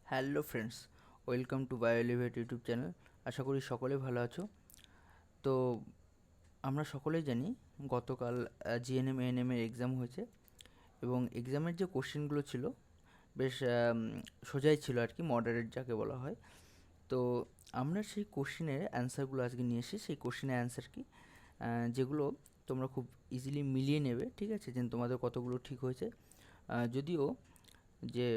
Hello friends, welcome to বায়োলিভেট YouTube channel. আশা করি সকলে ভালো আছো। তো আমরা সকলেই জানি গতকাল জিএনএম এএনএম এর এক্সাম হয়েছে এবং এক্সামের যে কোশ্চেনগুলো ছিল বেশ সোজাই ছিল আর কি, মডারেট যাকে বলা হয়। তো আমরা সেই কোশ্চেনের অ্যান্সারগুলো আজকে নিয়ে এসেছি। সেই কোশ্চেনের অ্যান্সার কি যেগুলো তোমরা খুব ইজিলি মিলিয়ে নেবে, ঠিক আছে, যে তোমাদের কতগুলো ঠিক হয়েছে। যদিও যে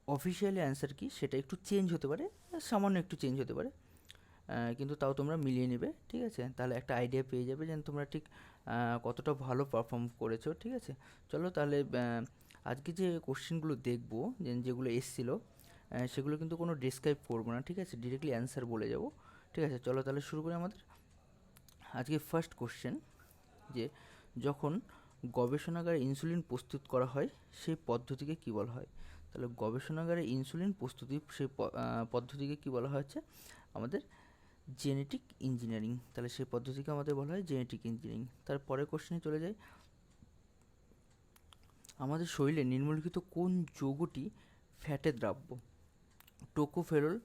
অফিসিয়ালি অ্যান্সার কি সেটা একটু চেঞ্জ হতে পারে, সামান্য একটু চেঞ্জ হতে পারে, কিন্তু তাও তোমরা মিলিয়ে নেবে, ঠিক আছে। তাহলে একটা আইডিয়া পেয়ে যাবে যে তোমরা ঠিক কতটা ভালো পারফর্ম করেছো, ঠিক আছে। চলো তাহলে আজকে যে কোশ্চেনগুলো দেখবো, যেগুলো এসছিলো, সেগুলো কিন্তু কোনো ডিসক্রাইব করবো না, ঠিক আছে, ডিরেক্টলি অ্যান্সার বলে যাবো, ঠিক আছে। চলো তাহলে শুরু করি আমাদের আজকে ফার্স্ট কোশ্চেন, যে যখন গবেষণাগারে ইনসুলিন প্রস্তুত করা হয় সেই পদ্ধতিকে কী বলা হয়। তাহলে গবেষণাগারে ইনসুলিন প্রস্তুতি সেই পদ্ধতিকে কী বলা হচ্ছে আমাদের জেনেটিক ইঞ্জিনিয়ারিং। তাহলে সেই পদ্ধতিকে আমাদের বলা হয় জেনেটিক ইঞ্জিনিয়ারিং। তারপরে কোশ্চেনে চলে যাই, আমাদের শরীরে নিম্নলিখিত কোন যৌগটি ফ্যাটে দ্রাব্য। টোকোফেরল,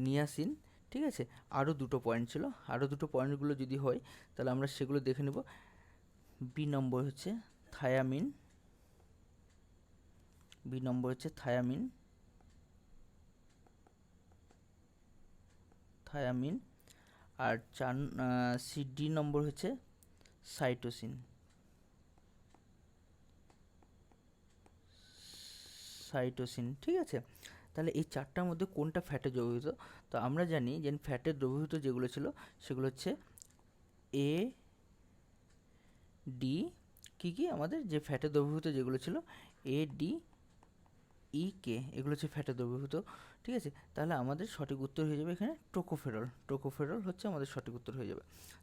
নিয়াসিন, ঠিক আছে। আরও দুটো পয়েন্ট ছিল, আরও দুটো পয়েন্টগুলো যদি হয় তাহলে আমরা সেগুলো দেখে নেব। বি নম্বর হচ্ছে থায়ামিন, বি নম্বর হচ্ছে থায়ামিন, থায়ামিন। আর ডি নম্বর হচ্ছে সাইটোসিন, সাইটোসিন, ঠিক আছে। তাহলে এই চারটার মধ্যে কোনটা ফ্যাটে দ্রবীভূত। তো আমরা জানি যে ফ্যাটের দ্রবীভূত যেগুলো ছিল সেগুলো হচ্ছে এ ডি, কী আমাদের যে ফ্যাটের দ্রবীভূত যেগুলো ছিল এ ডি ই কে, এগুলো হচ্ছে ফ্যাটের দ্রবীভূত, ঠিক আছে। তাহলে আমাদের সঠিক উত্তর হয়ে যাবে এখানে টোকোফেরল, টোকোফেরল হচ্ছে আমাদের সঠিক উত্তর হয়ে যাবে।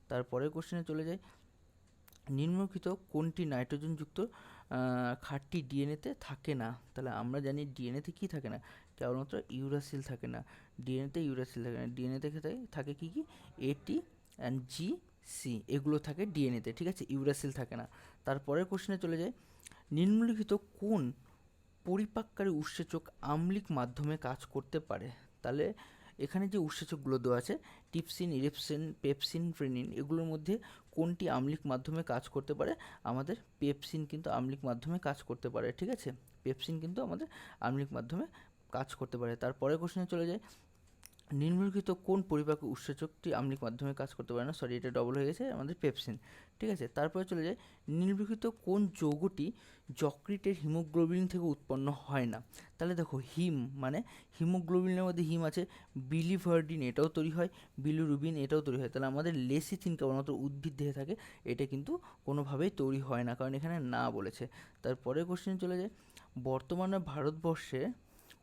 তারপরের কোশ্চেনে চলে যাই, নিম্নলিখিত কোনটি নাইট্রোজেনযুক্ত খাঁটি ডিএনএতে থাকে না। তাহলে আমরা জানি ডিএনএতে কী থাকে না, কেবলমাত্র ইউরাসিল থাকে না, ডিএনএতে ইউরাসিল থাকে না, ডিএনএতে থাকে কী কী, এটি অ্যান্ড জি সি, এগুলো থাকে ডিএনএতে, ঠিক আছে, ইউরাসিল থাকে না। তারপরের কোশ্চেনে চলে যায়, নিম্নলিখিত কোন পরিপাককারী উৎসেচক আম্লিক মাধ্যমে কাজ করতে পারে। তাহলে এখানে যে উৎসেচকগুলো দেওয়া আছে টিপসিন, ইরিপসিন, পেপসিন, ফ্রেনিন, এগুলোর মধ্যে কোনটি আম্লিক মাধ্যমে কাজ করতে পারে। আমাদের পেপসিন কিন্তু আম্লিক মাধ্যমে কাজ করতে পারে, ঠিক আছে, পেপসিন কিন্তু আমাদের আম্লিক মাধ্যমে কাজ করতে পারে। তারপরে কোশ্চেনে চলে যায়, নিম্নলিখিত কোন পরিপাকী উৎসেচকটি আম্লিক মাধ্যমে কাজ করতে পারে না, সরি এটা ডবল হয়ে গেছে, আমাদের পেপসিন, ঠিক আছে। তারপরে চলে যায়, নিম্নলিখিত কোন যৌগটি যকৃতের হিমোগ্লোবিন থেকে উৎপন্ন হয় না। তাহলে দেখো হিম মানে হিমোগ্লোবিনের মধ্যে হিম আছে, বিলিভার্ডিন এটাও তৈরি হয়, বিলিরুবিন এটাও তৈরি হয়। তাহলে আমাদের লেসিথিন কেবলমাত্র উদ্ভিদ দেহে থাকে, এটা কিন্তু কোনোভাবেই তৈরি হয় না, কারণ এখানে না বলেছে। তারপরে কোশ্চেন চলে যায়, বর্তমানে ভারতবর্ষে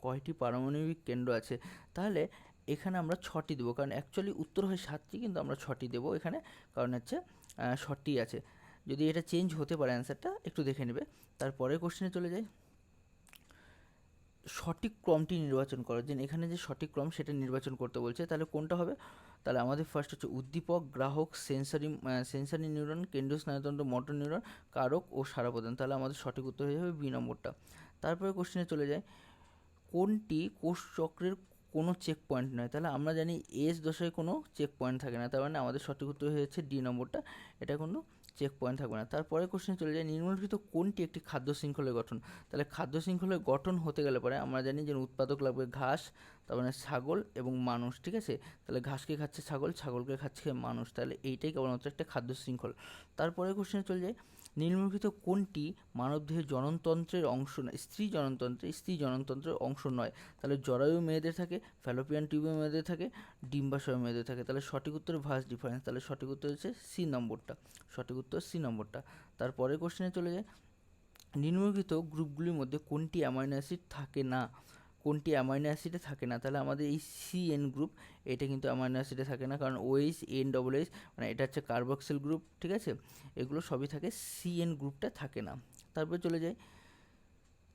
কয়টি পারমাণবিক কেন্দ্র আছে। তাহলে এখানে আমরা 6টি দেবো, কারণ অ্যাকচুয়ালি উত্তর হয় 7টি, কিন্তু আমরা 6টি দেবো এখানে, কারণ হচ্ছে 6টি আছে। যদি এটা চেঞ্জ হতে পারে অ্যান্সারটা একটু দেখে নেবে। তারপরের কোশ্চেনে চলে যাই, সঠিক ক্রমটি নির্বাচন করো। যে এখানে যে সঠিক ক্রম সেটা নির্বাচন করতে বলছে, তাহলে কোনটা হবে। তাহলে আমাদের ফার্স্ট হচ্ছে উদ্দীপক, গ্রাহক, সেন্সারি নিউরন, কেন্দ্রীয় স্নায়ুতন্ত্র, মোটর নিউরন, কারক ও সাড়া প্রদান। তাহলে আমাদের সঠিক উত্তর হয়ে যাবে বি নম্বরটা। তারপরে কোশ্চেনে চলে যায়, কোনটি কোষ চক্রের কোনো চেক পয়েন্ট নয়। তাহলে আমরা জানি এস দশায় কোনো চেক পয়েন্ট থাকে না, তার মানে আমাদের সঠিক উত্তর হয়েছে ডি নম্বরটা, এটা কোনো চেক পয়েন্ট থাকবে না। তারপরে কোশ্চেন চলে যায়, নিম্নলিখিত কোনটি একটি খাদ্য শৃঙ্খলের গঠন। তাহলে খাদ্য শৃঙ্খলের গঠন হতে গেলে পরে আমরা জানি যে উৎপাদক লাগবে ঘাস, তার মানে ছাগল এবং মানুষ, ঠিক আছে। তাহলে ঘাসকে খাচ্ছে ছাগল, ছাগলকে খাচ্ছে মানুষ, তাহলে এইটাই কেবলমাত্র একটা খাদ্য শৃঙ্খল। তারপরে কোশ্চেনে চলে যায়, নিম্নলিখিত কোনটি মানবদেহের জননতন্ত্রের অংশ নয়, স্ত্রী জননতন্ত্রের অংশ নয়। তাহলে জরায়ু মেয়েদের থাকে, ফ্যালোপিয়ান টিউবে মেয়েদের থাকে, ডিম্বাশয় মেয়েদের থাকে। তাহলে সঠিক উত্তর ভাস ডিফারেন্স, তাহলে সঠিক উত্তর হচ্ছে সি নম্বরটা, সঠিক উত্তর সি নম্বরটা। তারপরে কোশ্চেনে চলে যায়, নিম্নলিখিত গ্রুপগুলির মধ্যে কোনটি অ্যামাইনো অ্যাসিড থাকে না, কোনটি অ্যামাইনো অ্যাসিডে থাকে না। তাহলে আমাদের এই সিএন গ্রুপ, এটা কিন্তু অ্যামাইনো অ্যাসিডে থাকে না, কারণ ওএইচ এন ডবল এইচ মানে এটা হচ্ছে কার্বক্সিল গ্রুপ, ঠিক আছে, এগুলো সবই থাকে, সিএন গ্রুপটা থাকে না। তারপরে চলে যায়,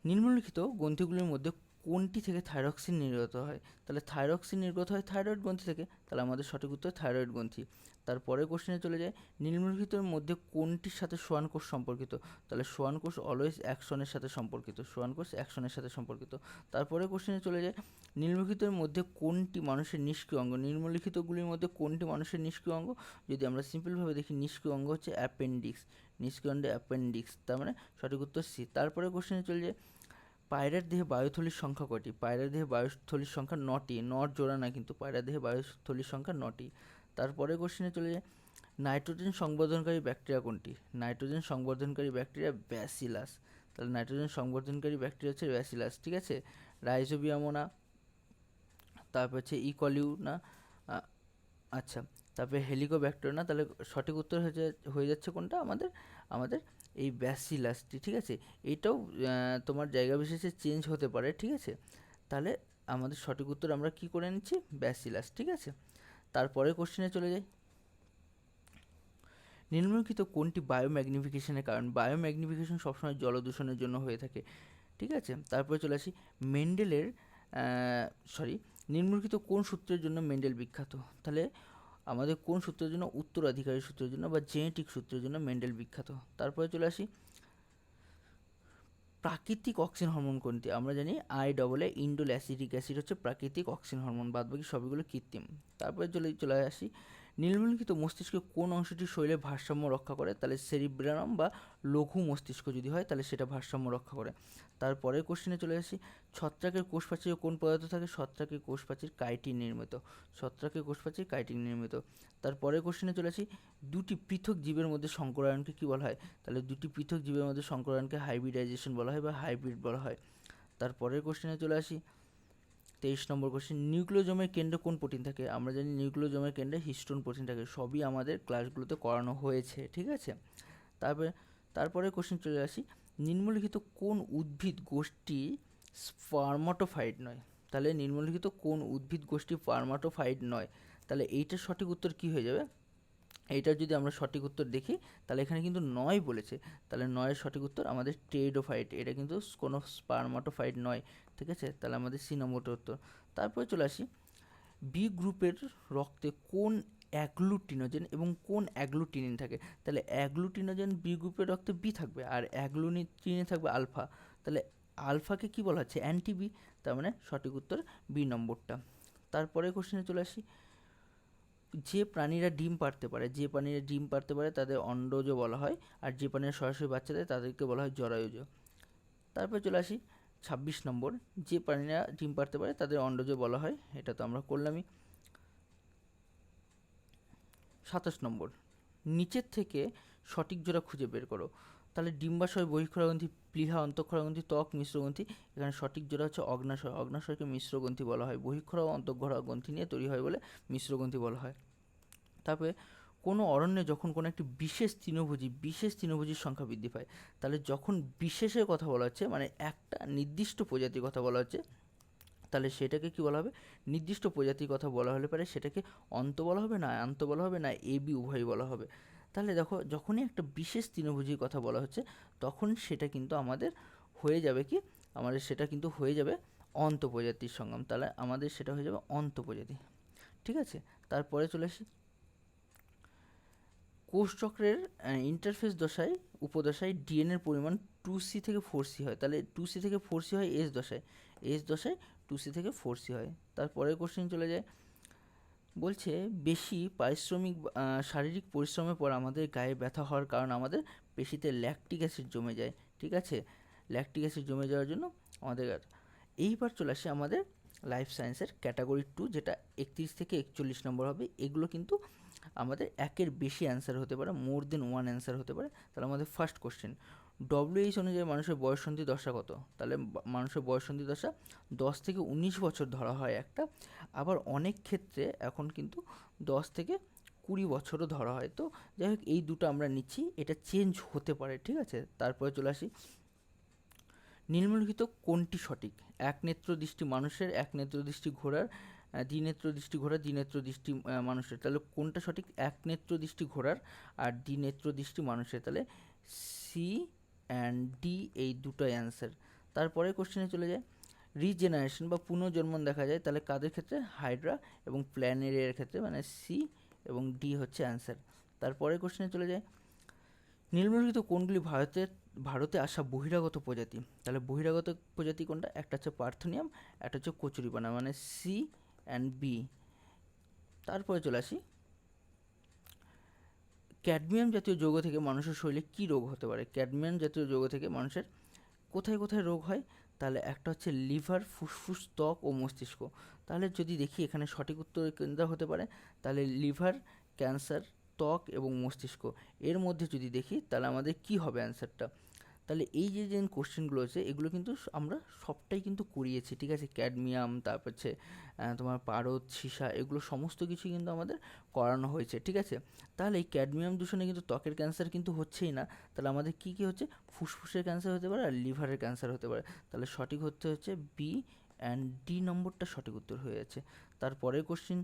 নিম্নলিখিত গ্রন্থিগুলির মধ্যে কোনটি থেকে থাইরক্সিন নির্গত হয়? তাহলে থাইরক্সিন নির্গত হয় থাইরয়েড গ্রন্থি থেকে, তাহলে আমাদের সঠিক উত্তর থাইরয়েড গ্রন্থি। তারপরে কোশ্চেনে চলে যায়, নিম্নলিখিতের মধ্যে কোনটির সাথে সোয়ান কোষ সম্পর্কিত? তাহলে সোয়ান কোষ অলওয়েজ অ্যাকশনের সাথে সম্পর্কিত, সোয়ান কোষ অ্যাকশনের সাথে সম্পর্কিত। তারপরে কোশ্চেনে চলে যায়, নিম্নলিখিতের মধ্যে কোনটি মানুষের নিষ্ক্রিয় অঙ্গ? নিম্নলিখিতগুলির মধ্যে কোনটি মানুষের নিষ্ক্রিয় অঙ্গ? যদি আমরা সিম্পলভাবে দেখি, নিষ্ক্রিয় অঙ্গ হচ্ছে অ্যাপেন্ডিক্স, নিষ্ক্রিয় অঙ্গ অ্যাপেন্ডিক্স, তার মানে সঠিক উত্তর সি। তারপরে কোশ্চেনে চলে যায়, পায়রার দেহে বায়ুথলির সংখ্যা কয়টি? পায়রার দেহে বায়ুথলির সংখ্যা 9টি, নট জোড়া না কিন্তু, পায়রার দেহে বায়ুথলির সংখ্যা 9টি। তারপরে কোশ্চেনে চলে যায়, নাইট্রোজেন সংবর্ধনকারী ব্যাকটেরিয়া কোনটি? নাইট্রোজেন সংবর্ধনকারী ব্যাকটেরিয়া ব্যাসিলাস, তাহলে নাইট্রোজেন সংবর্ধনকারী ব্যাকটেরিয়া হচ্ছে ব্যাসিলাস, ঠিক আছে। রাইজোবিয়ামও না, তারপর হচ্ছে ইকলিউ না, আচ্ছা, তারপরে হেলিকোব্যাক্টেরিয়া না, তাহলে সঠিক উত্তর হয়ে যাচ্ছে কোনটা আমাদের? আমাদের এই ব্যাসিলাসটি, ঠিক আছে। এইটাও তোমার জায়গা বিশেষে চেঞ্জ হতে পারে, ঠিক আছে। তাহলে আমাদের সঠিক উত্তর আমরা কি করে নিচ্ছি? ব্যাসিলাস, ঠিক আছে। তারপরে কোশ্চেনে চলে যাই, নিম্নলিখিত কোনটি বায়োম্যাগনিফিকেশনের কারণ? বায়োম্যাগনিফিকেশন সবসময় জলদূষণের জন্য হয়ে থাকে, ঠিক আছে। তারপরে চলে আসি, মেন্ডেলের নিম্নলিখিত কোন সূত্রের জন্য মেন্ডেল বিখ্যাত? তাহলে আমাদের কোন সূত্রের জন্য? উত্তরাধিকারী সূত্রের জন্য বা জেনেটিক সূত্রের জন্য মেন্ডেল বিখ্যাত। তারপরে চলে আসি, প্রাকৃতিক অক্সিন হরমোন কোনটি? আমরা জানি IAA ইন্ডোল অ্যাসিটিক অ্যাসিড হচ্ছে প্রাকৃতিক অক্সিন হরমোন, বাদবাকি সবগুলো কৃত্রিম। তারপরে চলে আসি, নিম্নলিখিত মস্তিষ্কের কোন অংশটি শরীরের ভারসাম্য রক্ষা করে? তাহলে সেরিব্রাম বা লঘু মস্তিষ্ক যদি হয় তাহলে সেটা ভারসাম্য রক্ষা করে। তারপরের কোশ্চেনে চলে আসি, ছত্রাকের কোষপ্রাচীরে কোন পদার্থ থাকে? ছত্রাকের কোষপ্রাচীর কাইটিন নির্মিত, ছত্রাকের কোষপ্রাচীর কাইটিন নির্মিত। তারপরের কোশ্চেনে চলে আসি, দুটি পৃথক জীবের মধ্যে সংকরায়নকে কী বলা হয়? তাহলে দুটি পৃথক জীবের মধ্যে সংকরায়নকে হাইব্রিডাইজেশন বলা হয় বা হাইব্রিড বলা হয়। তারপরের কোশ্চেনে চলে আসি, 23 নম্বর কোশ্চেন, নিউক্লিওজোমের কেন্দ্রে কোন প্রোটিন থাকে? আমরা জানি নিউক্লিওজোমের কেন্দ্রে হিস্টোন প্রোটিন থাকে, সবই আমাদের ক্লাসগুলোতে করানো হয়েছে, ঠিক আছে। তারপরে কোশ্চেন চলে আসি, নিম্নলিখিত কোন উদ্ভিদ গোষ্ঠী স্পার্মাটোফাইট নয়? তাহলে নিম্নলিখিত কোন উদ্ভিদ গোষ্ঠী স্পার্মাটোফাইট নয়? তাহলে এইটার সঠিক উত্তর কি হয়ে যাবে? এইটার যদি আমরা সঠিক উত্তর দেখি, তাহলে এখানে কিন্তু 9 বলেছে, তাহলে 9-এর সঠিক উত্তর আমাদের টেরিডোফাইট, এটা কিন্তু কোনো স্পার্মাটোফাইট নয়, ঠিক আছে। তাহলে আমাদের সি নম্বরটা উত্তর। তারপরে চলে আসি, বি গ্রুপের রক্তে কোন অ্যাগ্লুটিনোজেন এবং কোন অ্যাগ্লুটিনিন থাকে? তাহলে অ্যাগ্লুটিনোজেন বি গ্রুপের রক্তে বি থাকবে, আর অ্যাগ্লুটিনিন থাকবে আলফা, তাহলে আলফাকে কি বলা হচ্ছে? অ্যান্টি বি, তার মানে সঠিক উত্তর বি নম্বরটা। তারপরে কোশ্চেনে চলে আসি, যে প্রাণীরা ডিম পাড়তে পারে তাদের অন্ডজ বলা হয়, আর যে প্রাণীরা সরাসরি বাচ্চা দেয় তাদেরকে বলা হয় জরায়ুজ। তারপরে চলে আসি 26 নম্বর, যে প্রাণীরা ডিম পাড়তে পারে তাদের অন্ডজ বলা হয়, এটা তো আমরা করলামই। 27 নম্বর, নিচের থেকে সঠিক জোড়া খুঁজে বের করো। তাহলে ডিম্বাশয়, বহিঃক্ষরাগ্রন্থি, প্লীহা, অন্তঃক্ষরাগ্রন্থি, ত্বক, মিশ্রগ্রন্থি, এখানে সঠিক জোড়া হচ্ছে অগ্নাশয়, অগ্নাশয়কে মিশ্রগ্রন্থি বলা হয়, বহিঃক্ষরা ও অন্তঃক্ষরা গ্রন্থি নিয়ে তৈরি হয় বলে মিশ্রগ্রন্থি বলা হয়। তারপরে কোনো অরণ্যে যখন কোনো একটি বিশেষ তৃণভোজীর সংখ্যা বৃদ্ধি পায়, তাহলে যখন বিশেষের কথা বলা হচ্ছে, মানে একটা নির্দিষ্ট প্রজাতির কথা বলা হচ্ছে, তাহলে সেটাকে কি বলা হবে? নির্দিষ্ট প্রজাতির কথা বলা হলে পারে সেটাকে অন্ত বলা হবে না আন্ত বলা হবে না এবি উভয়ই বলা হবে। তাহলে দেখো, যখনই একটা বিশেষ তৃণভোজীর কথা বলা হচ্ছে তখন সেটা কিন্তু আমাদের হয়ে যাবে কি? আমাদের সেটা কিন্তু হয়ে যাবে অন্ত প্রজাতির সঙ্গম, তাহলে আমাদের সেটা হয়ে যাবে অন্ত প্রজাতি, ঠিক আছে। তারপরে চলে আসি, কোষচক্রের ইন্টারফেস দশায় উপদশায় ডিএনএর পরিমাণ 2C থেকে 4C হয়, তাহলে 2C থেকে 4C হয় এস দশায়, 2C থেকে 4C হয়। তারপরের কোশ্চেন চলে যায়, বলছে বেশি শারীরিক পরিশ্রমের পর আমাদের গায়ে ব্যথা হওয়ার কারণ আমাদের পেশিতে ল্যাকটিক অ্যাসিড জমে যায়, ঠিক আছে। ল্যাকটিক অ্যাসিড জমে যাওয়ার জন্য আমাদের এইবার চলে আসে আমাদের লাইফ সায়েন্সের ক্যাটাগরি 2, যেটা 31 থেকে 41 নম্বর হবে। এগুলো কিন্তু আমাদের একের বেশি অ্যান্সার হতে পারে, মোর দেন ওয়ান অ্যান্সার হতে পারে। তাহলে আমাদের ফার্স্ট কোশ্চেন, WHO অনুযায়ী মানুষের বয়ঃসন্ধি দশা কত? তাহলে মানুষের বয়ঃসন্ধি দশা 10 থেকে 19 বছর ধরা হয় একটা, আবার অনেক ক্ষেত্রে এখন কিন্তু 10 থেকে 20 বছরও ধরা হয়। তো যাই হোক, এই দুটো আমরা নিচ্ছি, এটা চেঞ্জ হতে পারে, ঠিক আছে। তারপরে চলে আসি, নিম্নলিখিত কোনটি সঠিক? এক নেত্র দৃষ্টি মানুষের, এক নেত্র দৃষ্টি ঘোড়ার, দ্বিনেত্র দৃষ্টি ঘোড়ার, দ্বিনেত্র দৃষ্টি মানুষের, তাহলে কোনটা সঠিক? এক নেত্র দৃষ্টি ঘোড়ার আর দ্বিনেত্র দৃষ্টি মানুষের, তাহলে সি অ্যান্ড ডি এই দুটোই অ্যান্সার। তারপরে কোশ্চেনে চলে যায়, রিজেনারেশন বা পুনর্জন্মন দেখা যায়, তাহলে কাদের ক্ষেত্রে? হাইড্রা এবং প্ল্যানেরিয়ার ক্ষেত্রে, মানে সি এবং ডি হচ্ছে অ্যান্সার। তারপরে কোশ্চেনে চলে যায়, নিম্নলিখিত কোনগুলি ভারতে আসা বহিরাগত প্রজাতি? তাহলে বহিরাগত প্রজাতি কোনটা? একটা হচ্ছে পার্থেনিয়াম, একটা হচ্ছে কচুরিপানা, মানে সি অ্যান্ড বি। তারপরে চলে আসি, ক্যাডমিয়াম জাতীয় যৌগ থেকে মানুষের শরীরে কী রোগ হতে পারে? ক্যাডমিয়াম জাতীয় যৌগ থেকে মানুষের কোথায় কোথায় রোগ হয়? তাহলে একটা হচ্ছে লিভার, ফুসফুস, ত্বক ও মস্তিষ্ক। তাহলে যদি দেখি এখানে সঠিক উত্তর কোনটা হতে পারে, তাহলে লিভার, ক্যান্সার, ত্বক এবং মস্তিষ্ক। এর মধ্যে যদি দেখি তাহলে আমাদের কি হবে অ্যান্সারটা? তাহলে এই যে কোশ্চেনগুলো আছে এগুলো কিন্তু আমরা সবটাই কিন্তু করিয়েছি, ঠিক আছে? ক্যাডমিয়াম, তারপর হচ্ছে তোমার পারদ, সীসা, এগুলো সমস্ত কিছু কিন্তু আমাদের করানো হয়েছে, ঠিক আছে? তাহলে এই ক্যাডমিয়াম দূষণে কিন্তু ত্বকের ক্যান্সার কিন্তু হচ্ছেই না, তাহলে আমাদের কী কী হচ্ছে? ফুসফুসের ক্যান্সার হতে পারে আর লিভারের ক্যান্সার হতে পারে। তাহলে সঠিক হচ্ছে বি অ্যান্ড ডি নম্বরটা সঠিক উত্তর হয়ে যাচ্ছে। তারপরের কোশ্চেন,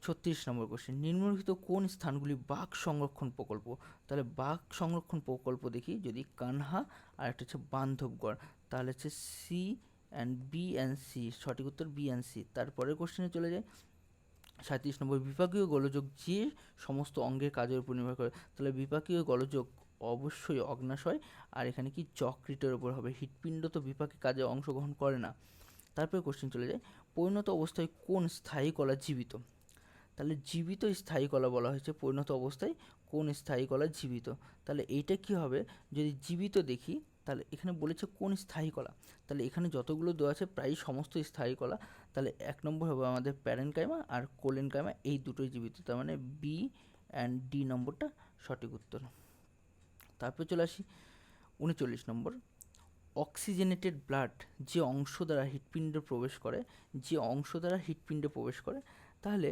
36 নম্বর কোশ্চেন, নিম্নলিখিত কোন স্থানগুলি বাঘ সংরক্ষণ প্রকল্প? তাহলে বাঘ সংরক্ষণ প্রকল্প দেখি, যদি কানহা আর একটা হচ্ছে বান্ধবগড়, তাহলে হচ্ছে C and B and C, সঠিক উত্তর বি অ্যান্ড সি। তারপরের কোশ্চেনে চলে যায় 37 নম্বর, বিপাকীয় গোলযোগ যে সমস্ত অঙ্গের কাজের উপর নির্ভর করে? তাহলে বিপাকীয় গোলযোগ অবশ্যই অগ্ন্যাশয়, আর এখানে কি যকৃতের উপর হবে। হৃৎপিণ্ড তো বিপাকী কাজে অংশগ্রহণ করে না। তারপরে কোশ্চেন চলে যায়, পরিণত অবস্থায় কোন স্থায়ী কলা জীবিত? তাহলে জীবিত স্থায়ী কলা বলা হয়েছে, পরিণত অবস্থায় কোন স্থায়ী কলা জীবিত। তাহলে এইটা কি হবে? যদি জীবিত দেখি তাহলে এখানে বলেছে কোন স্থায়ী কলা, তাহলে এখানে যতগুলো দেওয়া আছে প্রায় সমস্ত স্থায়ী কলা। তাহলে 1 নম্বর হবে আমাদের প্যারেনকাইমা আর কোলেনকাইমা, এই দুটোই জীবিত, তার মানে বি অ্যান্ড ডি নম্বরটা সঠিক উত্তর। তারপর চলে আসি 39 নম্বর, অক্সিজেনেটেড ব্লাড যে অংশ দ্বারা হৃৎপিণ্ডে প্রবেশ করে, যে অংশ দ্বারা হৃৎপিণ্ডে প্রবেশ করে, তাহলে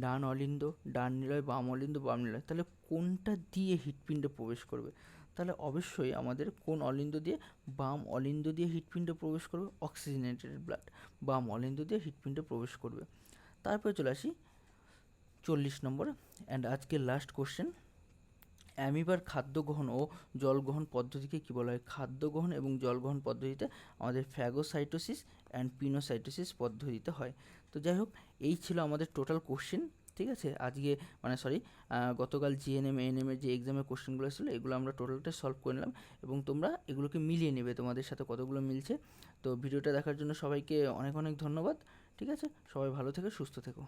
ডান অলিন্দ, ডান নিলয়, বাম অলিন্দ, বাম নিলয়, তাহলে কোনটা দিয়ে হৃৎপিণ্ডে প্রবেশ করবে? তাহলে অবশ্যই আমাদের কোন অলিন্দ দিয়ে? বাম অলিন্দ দিয়ে হৃৎপিণ্ডে প্রবেশ করবে। অক্সিজেনেটেড ব্লাড বাম অলিন্দ দিয়ে হৃৎপিণ্ডে প্রবেশ করবে। তারপরে চলে আসি 40 নম্বর অ্যান্ড আজকের লাস্ট কোশ্চেন, অ্যামিবার খাদ্য গ্রহণ ও জল গ্রহণ পদ্ধতিকে কী বলা হয়? খাদ্য গ্রহণ এবং জল গ্রহণ পদ্ধতিতে আমাদের ফ্যাগোসাইটোসিস অ্যান্ড পিনোসাইটোসিস পদ্ধতিতে হয়। তো যাই হোক, এই ছিল আমাদের টোটাল কোশ্চেন, ঠিক আছে? আজকে মানে গতকাল জিএনএম এএনএমের যে এক্সামের কোশ্চেনগুলো ছিল এগুলো আমরা টোটালটা সলভ করে নিলাম, এবং তোমরা এগুলোকে মিলিয়ে নেবে তোমাদের সাথে কতগুলো মিলছে। তো ভিডিওটা দেখার জন্য সবাইকে অনেক অনেক ধন্যবাদ, ঠিক আছে? সবাই ভালো থেকো, সুস্থ থেকো।